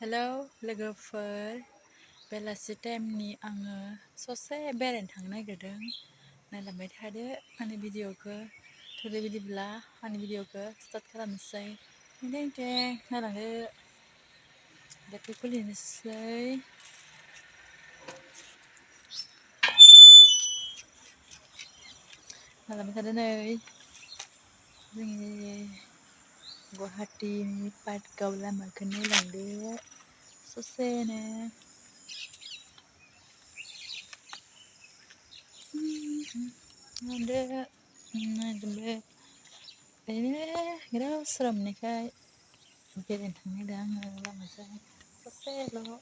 Hello लोगोफोर, बेलासि टाइमनि आङो ससे बेरायनो थांनो नागिरदों। नायलांबाय थादो आंनि भिडिअखौ। थ' बेबायदिब्ला आंनि भिडिअखौ स्टार्ट खालामनोसै। दें दें नायलांदो। गेटखौ खुलिनोसै। नायलांबाय थादो नै जोंनि गुवाहाटीनि पार्कआव लामाखौ नायलांदो ससेनो। नायदो नायजोबदो। ओरैनो गोदाव सोराव मोननायखाय बेरायनो थांनो नागिरदों आङो लामाजों ससेल'।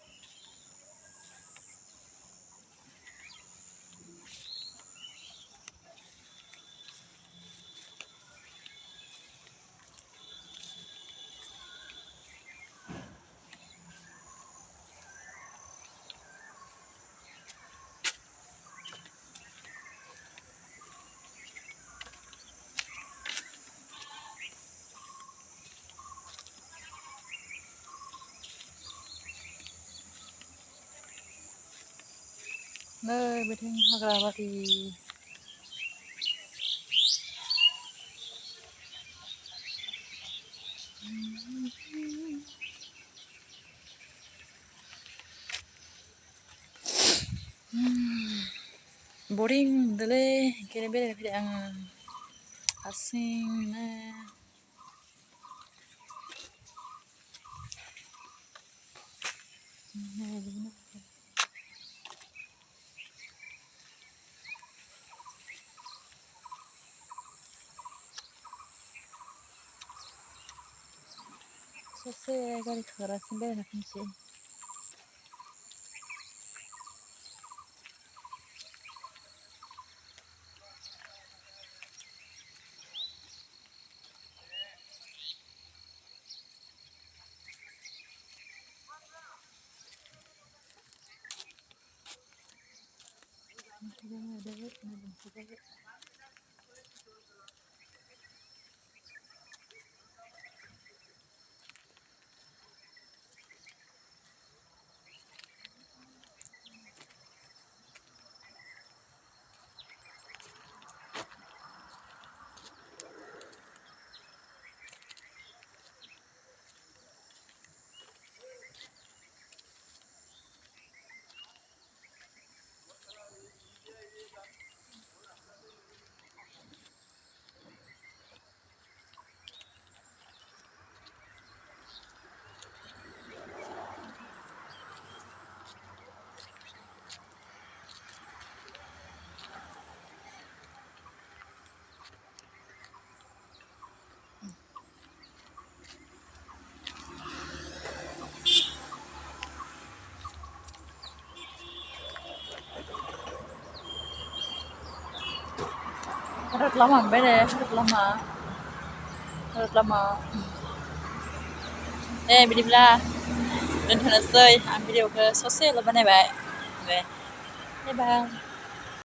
नै बिथिं हाग्राबारि। बरिं मोनदोंलै ओंखायनो बेरायनो फैदों आङो हारसिंनो। ससे गारि खारगासिनो बेरायना फैनोसै। Harus lama beda ya, harus lama. बिदिब्ला दोनथ'नोसै आं भिडिअखौ ससेल' बानायबाय। दे बाय बाय।